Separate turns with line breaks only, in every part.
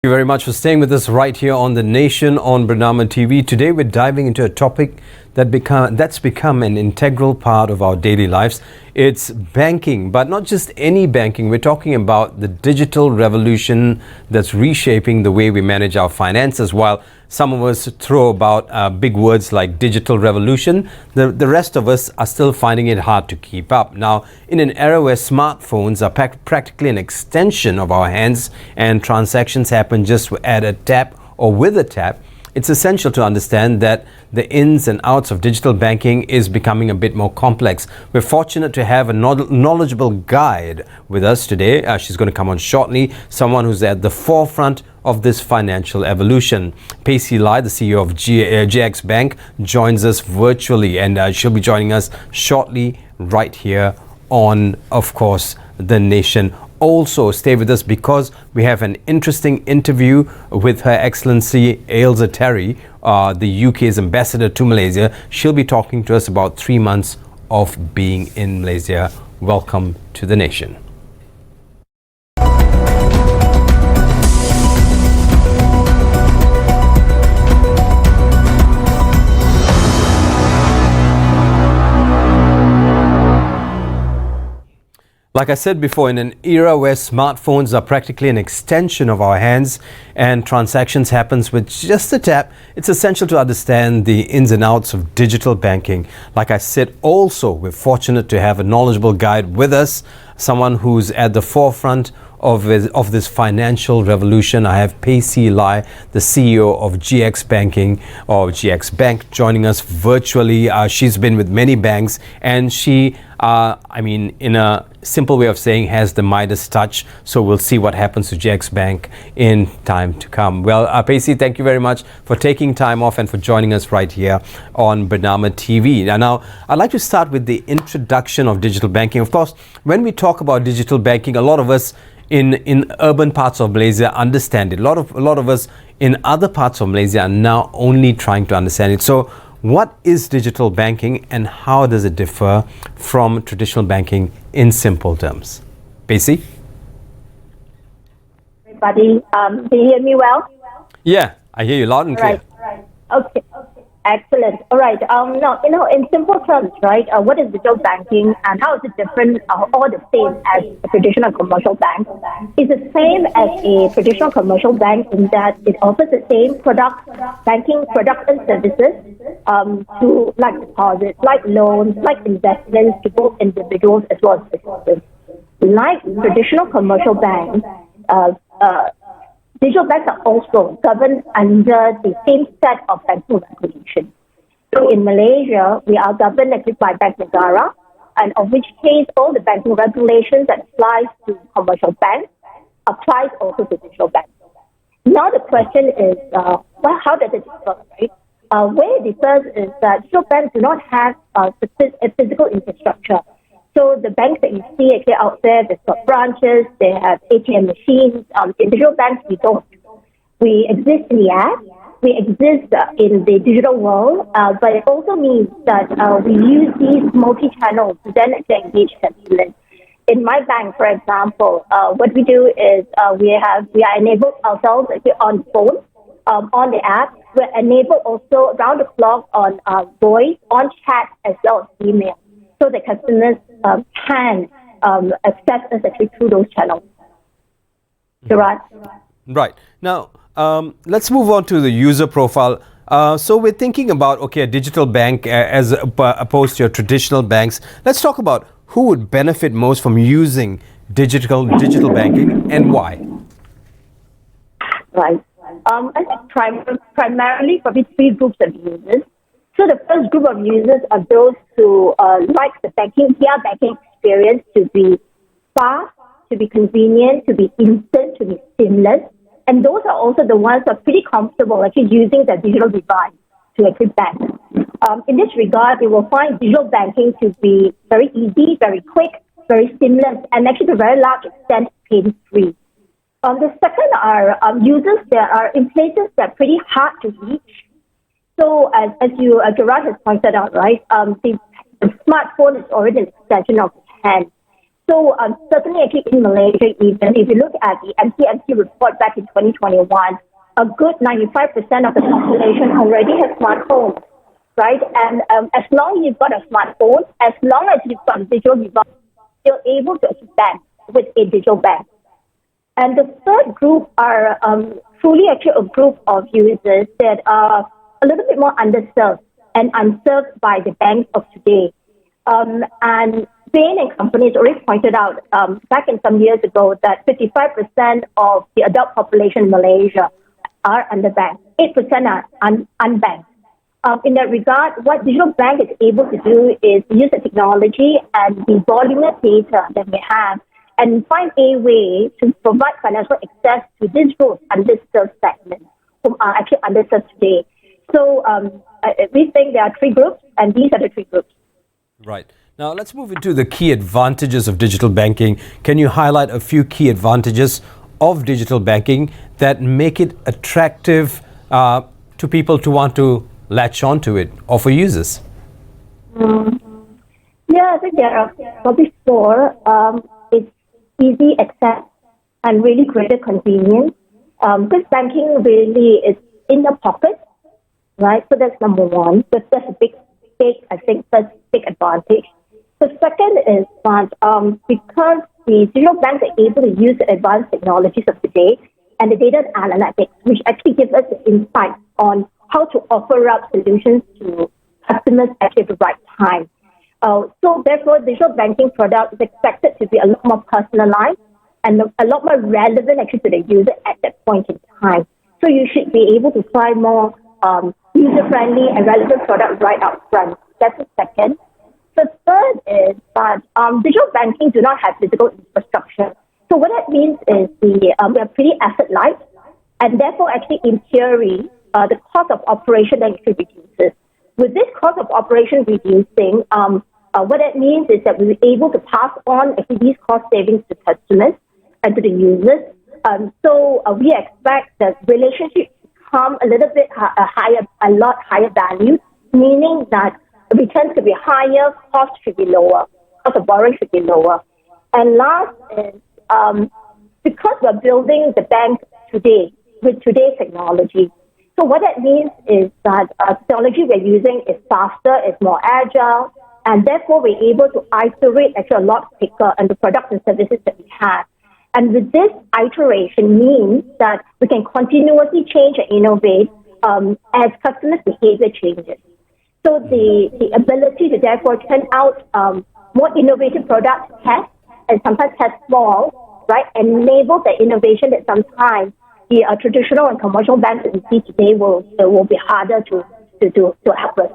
Thank you very much for staying with us right here on The Nation on Ratnam TV. Today we're diving into a topic that's become an integral part of our daily lives. It's banking, but not just any banking. We're talking about the digital revolution that's reshaping the way we manage our finances. While some of us throw about big words like digital revolution, the rest of us are still finding it hard to keep up. Now, in an era where smartphones are practically an extension of our hands and transactions happen just at a tap or with a tap, it's essential to understand that the ins and outs of digital banking is becoming a bit more complex. We're fortunate to have a knowledgeable guide with us today. She's going to come on shortly, someone who's at the forefront of this financial evolution. Pacey Lai, the CEO of GXBank, joins us virtually, and she'll be joining us shortly right here on, of course, The Nation. Also, stay with us because we have an interesting interview with Her Excellency AILSA, the UK's ambassador to Malaysia. She'll be talking to us about 3 months of being in Malaysia. Welcome to The Nation. Like I said before, in an era where smartphones are practically an extension of our hands and transactions happens with just a tap, it's essential to understand the ins and outs of digital banking. Like I said, also, we're fortunate to have a knowledgeable guide with us, someone who's at the forefront of this financial revolution. I have Pacey Lai, the CEO of GXBank, joining us virtually. She's been with many banks, and she, in a simple way of saying, has the Midas touch. So we'll see what happens to GXBank in time to come. Well, Pacey, thank you very much for taking time off and for joining us right here on Ratnam TV. Now, I'd like to start with the introduction of digital banking. Of course, when we talk about digital banking, a lot of us in urban parts of Malaysia understand it. A lot of us in other parts of Malaysia are now only trying to understand it. So what is digital banking and how does it differ from traditional banking in simple terms? Pacey?
Everybody, can you hear me well?
Yeah, I hear you loud and clear.
Right. Okay. Excellent. All right. Now, in simple terms, right, what is digital banking and how is it different or the same as a traditional commercial bank? It's the same as a traditional commercial bank in that it offers the same banking products and services to like deposits, like loans, like investments to both individuals as well as businesses. Like traditional commercial banks, digital banks are also governed under the same set of banking regulations. So in Malaysia, we are governed by Bank Negara, and of which case all the banking regulations that applies to commercial banks applies also to digital banks. Now the question is, how does it differ, right? Where it differs is that digital banks do not have a physical infrastructure. So the banks that you see actually out there, they've got branches, they have ATM machines. In digital banks, we don't. We exist in the app, we exist in the digital world, but it also means that we use these multi-channels to then engage customers. In my bank, for example, what we do is we are enabled ourselves on phone, on the app. We're enabled also around the clock on voice, on chat, as well as email. So the customers can access us actually through those channels. Gerard?
Right. Now, let's move on to the user profile. So we're thinking about, a digital bank as opposed to your traditional banks. Let's talk about who would benefit most from using digital banking and why.
Right. I think primarily probably 3 groups of users. So the first group of users are those who like their banking experience to be fast, to be convenient, to be instant, to be seamless. And those are also the ones who are pretty comfortable actually using their digital device to actually bank. In this regard, you will find digital banking to be very easy, very quick, very seamless, and actually to a very large extent pain-free. The second are users that are in places that are pretty hard to reach. So as Gerard has pointed out, right, the smartphone is already an extension of his hand. So certainly actually in Malaysia, even if you look at the MCMC report back in 2021, a good 95% of the population already has smartphones, right? And as long as you've got a smartphone, as long as you've got a digital device, you're able to bank with a digital bank. And the third group are truly actually a group of users that are a little bit more underserved and unserved by the banks of today. And Bain and companies already pointed out back in some years ago that 55% of the adult population in Malaysia are underbanked, 8% are unbanked. In that regard, what digital bank is able to do is use the technology and the volume of data that we have and find a way to provide financial access to this group underserved segments who are actually underserved today. So we think there are three groups, and these are the three groups.
Right. Now let's move into the key advantages of digital banking. Can you highlight a few key advantages of digital banking that make it attractive to people to want to latch onto it or for users?
Yeah, I think there are probably four. It's easy access and really greater convenience. Because banking really is in the pocket, right? So that's number one. So that's a big, I think that's a big advantage. The second is that because the digital banks are able to use the advanced technologies of today and the data analytics, which actually gives us the insight on how to offer up solutions to customers actually at the right time. So therefore, digital banking product is expected to be a lot more personalized and a lot more relevant actually to the user at that point in time. So you should be able to find more user-friendly and relevant product right up front. That's the second. The third is that digital banking do not have physical infrastructure. So what that means is we are pretty asset-light, and therefore actually in theory, the cost of operation actually reduces. With this cost of operation reducing, what that means is that we were able to pass on actually these cost savings to customers and to the users. So we expect that relationships become a little bit a lot higher value, meaning that returns could be higher, cost should be lower, cost of borrowing should be lower. And last is because we're building the bank today with today's technology. So what that means is that technology we're using is faster, it's more agile, and therefore we're able to iterate actually a lot quicker on the products and services that we have. And with this iteration means that we can continuously change and innovate as customers' behavior changes. So the ability to therefore turn out more innovative products, test, and sometimes test small, right, enable the innovation that sometimes the traditional and commercial banks that we see today will be harder to help us.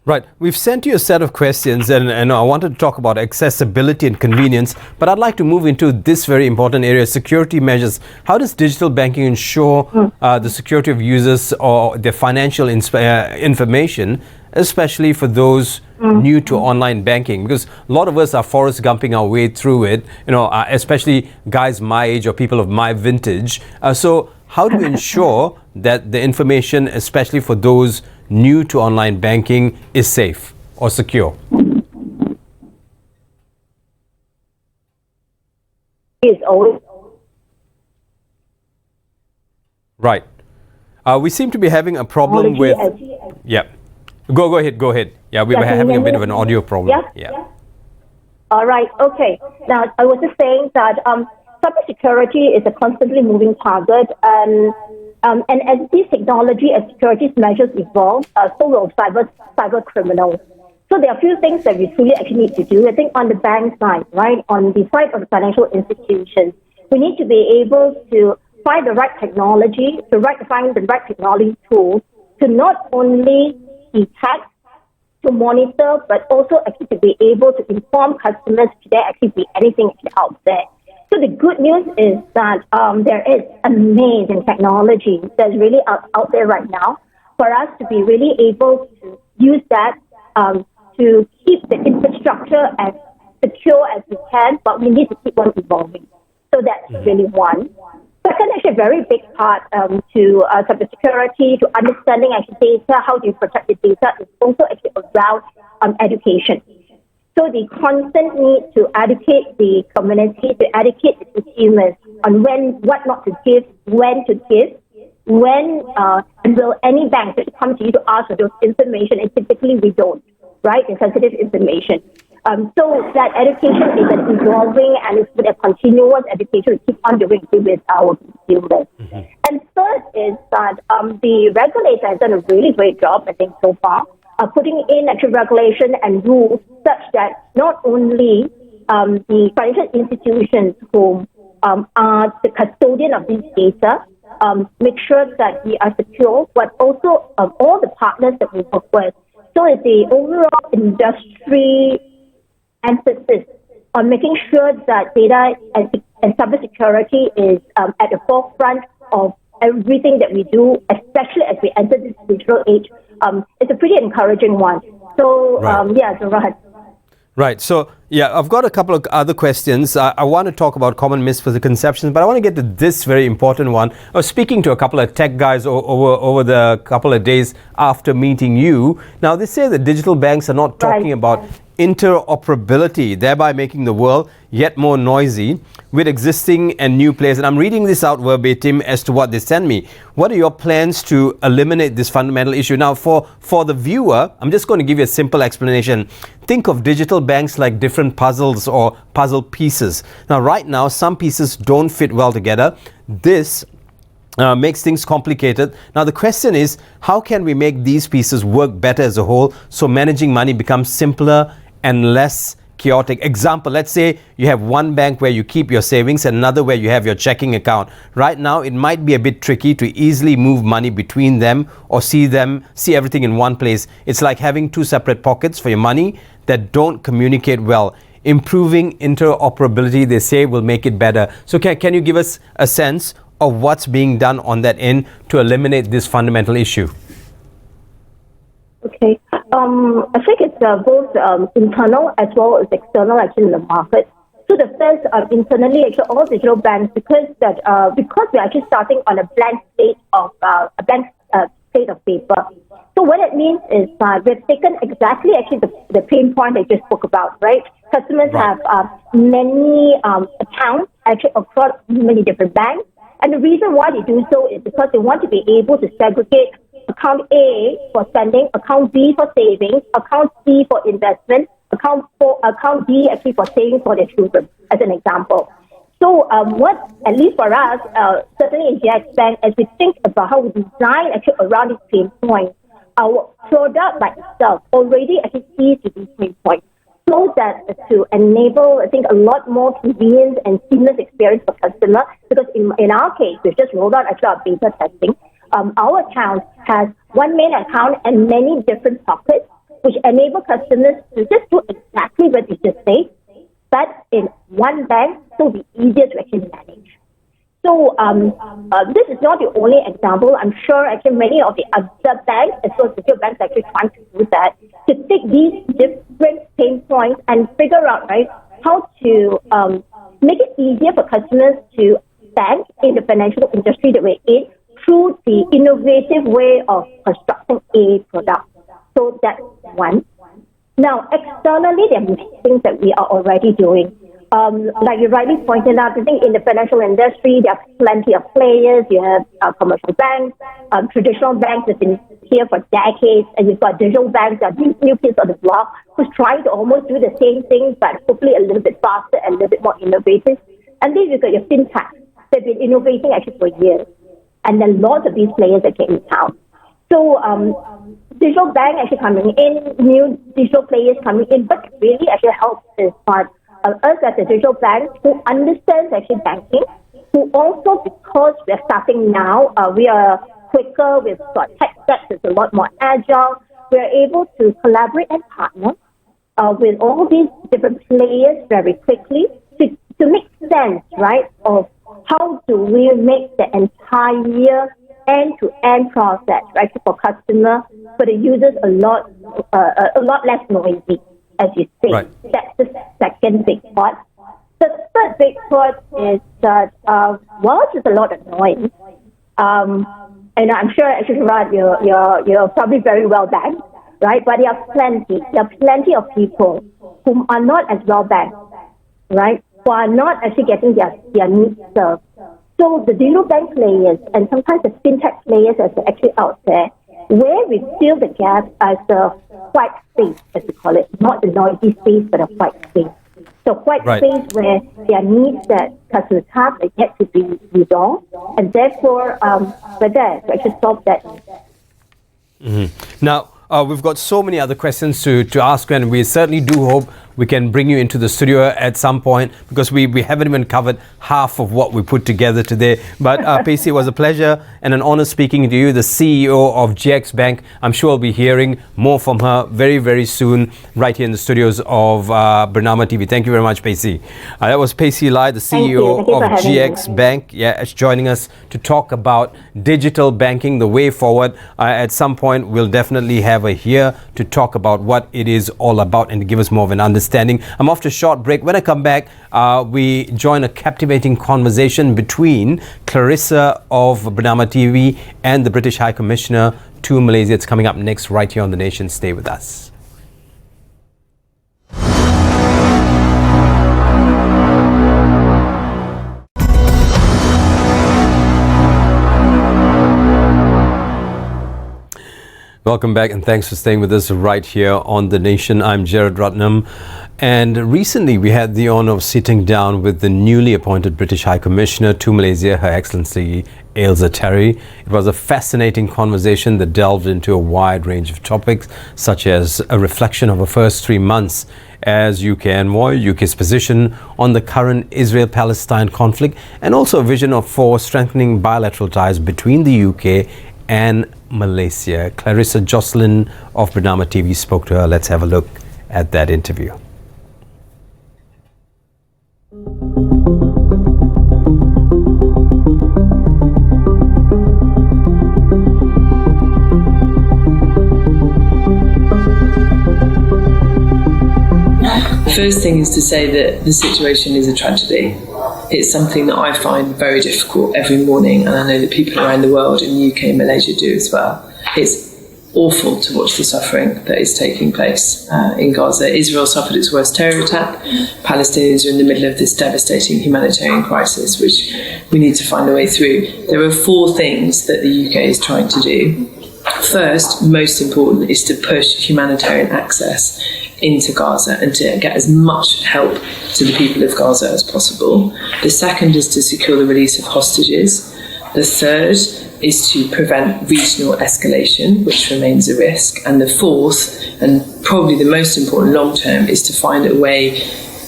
Right. We've sent you a set of questions and I wanted to talk about accessibility and convenience, but I'd like to move into this very important area, security measures. How does digital banking ensure the security of users or their financial information, especially for those new to online banking? Because a lot of us are Forrest Gumping our way through it, especially guys my age or people of my vintage. So how do we ensure that the information, especially for those new to online banking, is safe or secure?
It's always
right. We seem to be having a problem with. Yeah. Go ahead. Yeah, we were having a bit of an audio problem. Yeah.
All right. Okay. Now, I was just saying that cybersecurity is a constantly moving target, and as these technology and security measures evolve, so will cyber criminals. So there are a few things that we truly actually need to do. I think on the bank side, right, on the side of the financial institutions, we need to be able to find the right technology, find the right technology tools to not only detect, to monitor, but also actually to be able to inform customers should there actually be anything out there. So the good news is that there is amazing technology that's really out there right now for us to be really able to use that to keep the infrastructure as secure as we can, but we need to keep on evolving. So that's really one. Second, actually a very big part to cybersecurity, to understanding actually data, how do you protect the data, is also actually around education. So the constant need to educate the community, to educate the consumers on what not to give, when to give, and will any bank that come to you to ask for those information, and typically we don't, right? It's sensitive information. So that education is an evolving and it's been a continuous education we keep on doing with our consumers. Mm-hmm. And third is that the regulator has done a really great job, I think, so far, putting in actual regulation and rules such that not only the financial institutions who are the custodian of these data make sure that we are secure, but also all the partners that we work with. So it's the overall industry emphasis on making sure that data and cybersecurity is at the forefront of everything that we do, especially as we enter this digital age. It's a pretty encouraging one. So, right. Gerard.
Right. So, I've got a couple of other questions. I want to talk about common misconceptions, but I want to get to this very important one. I was speaking to a couple of tech guys over the couple of days after meeting you. Now, they say that digital banks are not talking about interoperability, thereby making the world yet more noisy with existing and new players. And I'm reading this out verbatim as to what they sent me. What are your plans to eliminate this fundamental issue? Now, for the viewer, I'm just going to give you a simple explanation. Think of digital banks like different puzzles or puzzle pieces. Now, right now, some pieces don't fit well together. This makes things complicated. Now, the question is, how can we make these pieces work better as a whole so managing money becomes simpler and less chaotic? Example, let's say you have one bank where you keep your savings and another where you have your checking account. Right now, it might be a bit tricky to easily move money between them or see everything in one place. It's like having two separate pockets for your money that don't communicate well. Improving interoperability, they say, will make it better. So can you give us a sense of what's being done on that end to eliminate this fundamental issue?
Okay. I think it's both internal as well as external actually in the market. So the first internally, actually all digital banks, because we're actually starting on a blank state of paper. So what it means is we've taken exactly actually the pain point I just spoke about, right? Customers have many accounts actually across many different banks. And the reason why they do so is because they want to be able to segregate account A for spending, account B for savings, account C for investment, account D actually for savings for their children, as an example. So at least for us, certainly in GXBank, as we think about how we design actually around these pain points, our product by itself already actually sees these pain points. So that to enable, I think, a lot more convenience and seamless experience for customers, because in our case, we've just rolled out actually our beta testing. Our account has one main account and many different pockets, which enable customers to just do exactly what you just said, but in one bank, so it'll be easier to actually manage. So this is not the only example. I'm sure actually many of the other banks, as well as digital banks, are actually trying to do that, to take these different pain points and figure out, right, how to make it easier for customers to bank in the financial industry that we're in through the innovative way of constructing a product. So that's one. Now, externally, there are many things that we are already doing. Like you rightly pointed out, I think in the financial industry, there are plenty of players. You have commercial banks, traditional banks that have been here for decades, and you've got digital banks that are new kids on the block who's trying to almost do the same thing, but hopefully a little bit faster and a little bit more innovative. And then you've got your fintechs that have been innovating actually for years. And then lots of these players that came in town. So digital bank actually coming in, new digital players coming in, but really actually helps is part us as a digital bank who understands actually banking, who also, because we're starting now, we are quicker, we've got tech stacks that's a lot more agile, we're able to collaborate and partner with all these different players very quickly to make sense, right, of how do we make the entire end-to-end process, right, for customer, for the users a lot less noisy, as you say. Right. That's the second big part. The third big part is that while there's a lot of noise, and I'm sure actually, Gerard, you're probably very well banked, right? But there are plenty of people whom are not as well banked, right? Who are not actually getting their needs served. So the digital bank players and sometimes the fintech players as are actually out there, where we fill the gap as a white space, as we call it, not a noisy space, but a white space. So white space where there are needs that customers have that yet to be resolved, and therefore we're there to actually solve that need.
Mm-hmm. Now, we've got so many other questions to ask, and we certainly do hope we can bring you into the studio at some point, because we haven't even covered half of what we put together today. But Pacey, it was a pleasure and an honor speaking to you, the CEO of GXBank. I'm sure we'll be hearing more from her very, very soon, right here in the studios of Bernama TV. Thank you very much, Pacey. That was Pacey Lai, the CEO of GXBank, joining us to talk about digital banking, the way forward. At some point, we'll definitely have her here to talk about what it is all about and to give us more of an understanding. I'm off to a short break. When I come back, we join a captivating conversation between Clarissa of Bernama TV and the British High Commissioner to Malaysia. It's coming up next right here on The Nation. Stay with us. Welcome back, and thanks for staying with us right here on The Nation. I'm Gerard Ratnam, and recently we had the honour of sitting down with the newly appointed British High Commissioner to Malaysia, Her Excellency AILSA. It was a fascinating conversation that delved into a wide range of topics, such as a reflection of her first 3 months as UK envoy, UK's position on the current Israel-Palestine conflict, and also a vision for strengthening bilateral ties between the UK and Malaysia. Clarissa Jocelyn of Bernama TV spoke to her. Let's have a look at that interview.
First thing is to say that the situation is a tragedy. It's something that I find very difficult every morning, and I know that people around the world in the UK and Malaysia do as well. It's awful to watch the suffering that is taking place in Gaza. Israel suffered its worst terror attack. Palestinians are in the middle of this devastating humanitarian crisis, which we need to find a way through. There are 4 things that the UK is trying to do. First, most important, is to push humanitarian access into Gaza and to get as much help to the people of Gaza as possible. The second is to secure the release of hostages. The third is to prevent regional escalation, which remains a risk. And the fourth, and probably the most important long term, is to find a way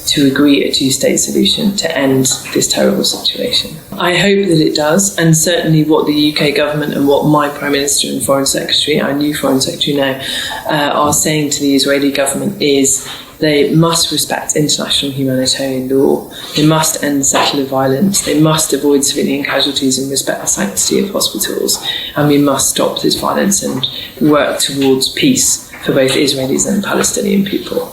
to agree a 2-state solution to end this terrible situation. I hope that it does, and certainly what the UK government and what my Prime Minister and Foreign Secretary, our new Foreign Secretary now, are saying to the Israeli government is they must respect international humanitarian law, they must end settler violence, they must avoid civilian casualties and respect the sanctity of hospitals, and we must stop this violence and work towards peace for both Israelis and Palestinian people.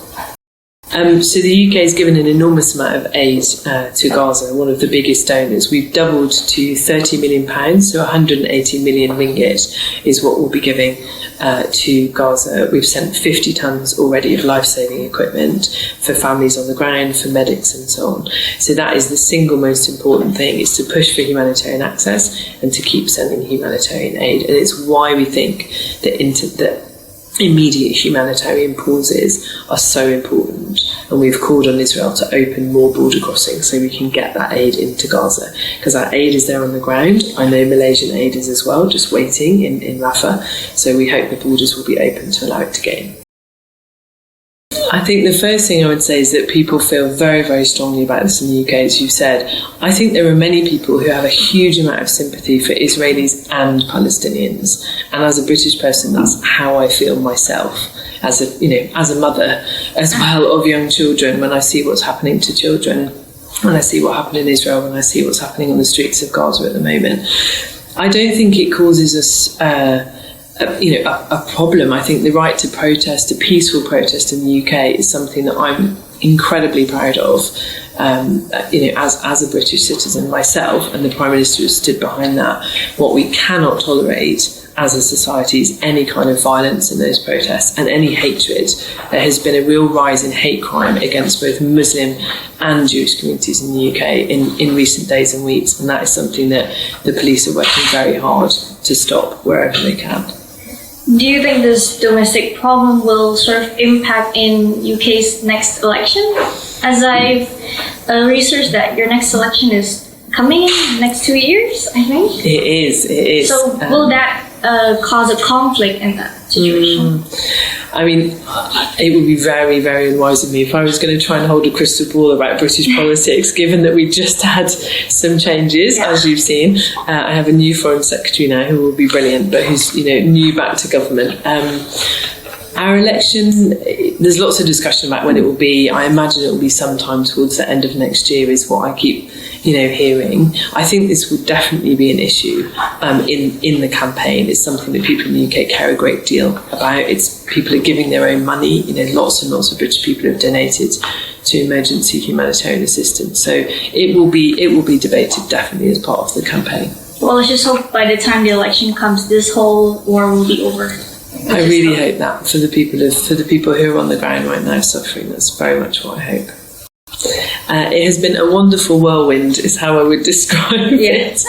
So the UK has given an enormous amount of aid to Gaza, one of the biggest donors. We've doubled to £30 million, so 180 million ringgit is what we'll be giving to Gaza. We've sent 50 tonnes already of life-saving equipment for families on the ground, for medics and so on. So that is the single most important thing, is to push for humanitarian access and to keep sending humanitarian aid. And it's why we think that immediate humanitarian pauses are so important, and we've called on Israel to open more border crossings so we can get that aid into Gaza, because our aid is there on the ground. I know Malaysian aid is as well, just waiting in Rafah, so we hope the borders will be open to allow it to get in. I think the first thing I would say is that people feel very, very strongly about this in the UK, as you've said. I think there are many people who have a huge amount of sympathy for Israelis and Palestinians. And as a British person, that's how I feel myself, as a mother as well of young children. When I see what's happening to children, when I see what happened in Israel, when I see what's happening on the streets of Gaza at the moment, I don't think it causes us a problem. I think the right to protest, a peaceful protest in the UK, is something that I'm incredibly proud of. As a British citizen myself, and the Prime Minister has stood behind that. What we cannot tolerate as a society is any kind of violence in those protests and any hatred. There has been a real rise in hate crime against both Muslim and Jewish communities in the UK in recent days and weeks, and that is something that the police are working very hard to stop wherever they can.
Do you think this domestic problem will sort of impact in UK's next election? As I've researched that your next election is coming in the next 2 years, I think?
It is.
So will that cause a conflict in that situation?
I mean, it would be very, very unwise of me if I was going to try and hold a crystal ball about British politics, given that we've just had some changes, as you've seen. I have a new Foreign Secretary now who will be brilliant, but who's new back to government. Our election, there's lots of discussion about when it will be. I imagine it will be sometime towards the end of next year is what I keep, hearing. I think this would definitely be an issue in the campaign. It's something that people in the UK care a great deal about. It's people are giving their own money. Lots and lots of British people have donated to emergency humanitarian assistance. So it will be debated definitely as part of the campaign.
Well, let's just hope by the time the election comes, this whole war will be over.
I really hope that for the people who are on the ground right now suffering. That's very much what I hope. It has been a wonderful whirlwind, is how I would describe it.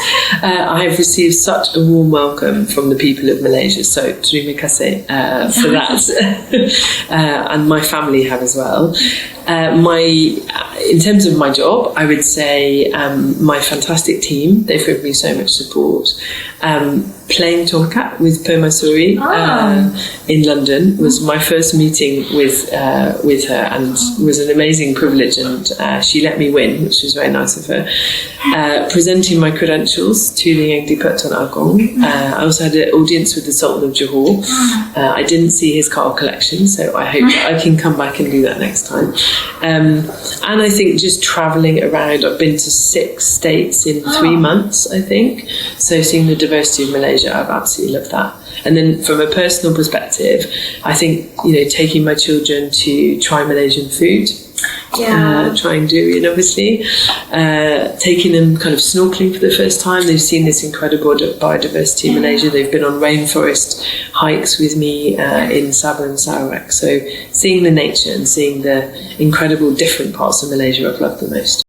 I have received such a warm welcome from the people of Malaysia, so terima kasih for that. And my family have as well. In terms of my job, I would say my fantastic team, they've given me so much support. Playing Tongkat with Samsuri in London was my first meeting with her, and was an amazing privilege, and she let me win, which was very nice of her. Presenting my credentials to the Yang di-Pertuan Agong. I also had an audience with the Sultan of Johor. I didn't see his car collection, so I hope that I can come back and do that next time. And I think just travelling around, I've been to 6 states in 3 months, I think. So seeing the diversity of Malaysia, I've absolutely loved that. And then from a personal perspective, I think, taking my children to try Malaysian food, trying durian, obviously, taking them kind of snorkeling for the first time. They've seen this incredible biodiversity in Malaysia. They've been on rainforest hikes with me in Sabah and Sarawak. So seeing the nature and seeing the incredible different parts of Malaysia I've loved the most.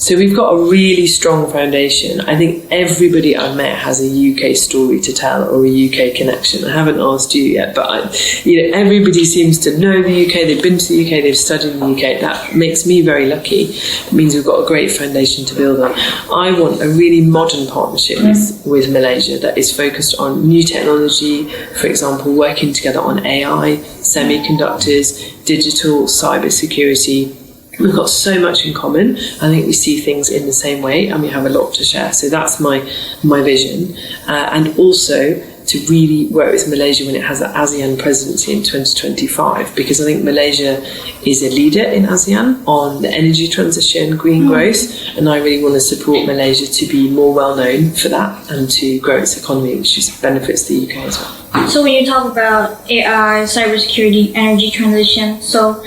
So we've got a really strong foundation. I think everybody I've met has a UK story to tell or a UK connection. I haven't asked you yet, but everybody seems to know the UK. They've been to the UK. They've studied in the UK. That makes me very lucky. It means we've got a great foundation to build on. I want a really modern partnership with Malaysia that is focused on new technology. For example, working together on AI, semiconductors, digital, cyber security. We've got so much in common. I think we see things in the same way, and we have a lot to share. So that's my vision. And also to really work with Malaysia when it has the ASEAN presidency in 2025, because I think Malaysia is a leader in ASEAN on the energy transition, green growth, and I really want to support Malaysia to be more well known for that and to grow its economy, which benefits the UK as well.
So when you talk about AI, cybersecurity, energy transition, so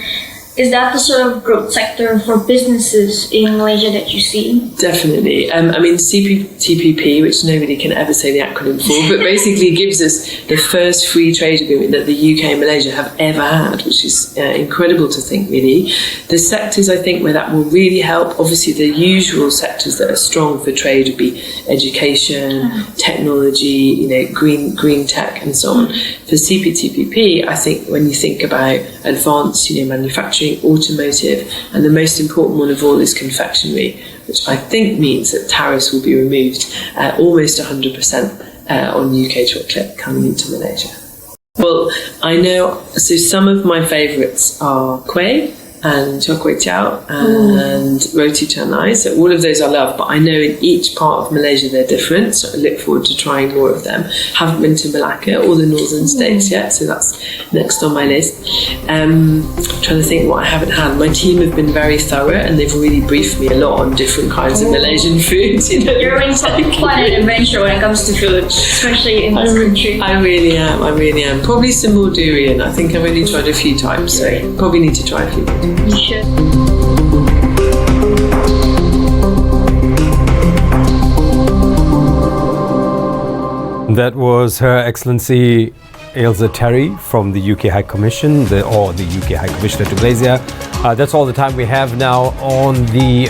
is that the sort of growth sector for businesses in Malaysia that you see?
Definitely. CPTPP, which nobody can ever say the acronym for, but basically gives us the first free trade agreement that the UK and Malaysia have ever had, which is incredible to think, really. The sectors, I think, where that will really help, obviously the usual sectors that are strong for trade would be education, technology, green tech and so on. For CPTPP, I think when you think about advanced manufacturing, automotive, and the most important one of all is confectionery, which I think means that tariffs will be removed almost 100% on UK chocolate coming into Malaysia. Well, I know, so some of my favourites are kueh and char kway teow and roti canai. So all of those I love, but I know in each part of Malaysia they're different, so I look forward to trying more of them. Haven't been to Malacca or the northern states yet, so that's next on my list. Trying to think what I haven't had. My team have been very thorough and they've really briefed me a lot on different kinds of Malaysian foods.
You're really quite an adventure when it comes to food, especially in this country.
I really am. Probably some more durian. I think I've only tried a few times, so probably need to try a few more.
you should.
That was Her Excellency AILSA Terry from the UK High Commission, the UK High Commissioner to Malaysia. That's all the time we have now on the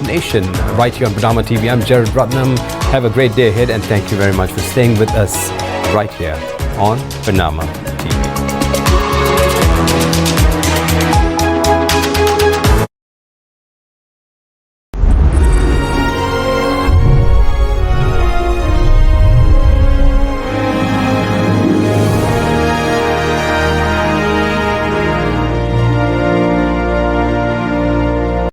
Nation, right here on Bernama TV. I'm Gerard Ratnam. Have a great day ahead, and thank you very much for staying with us right here on Bernama TV.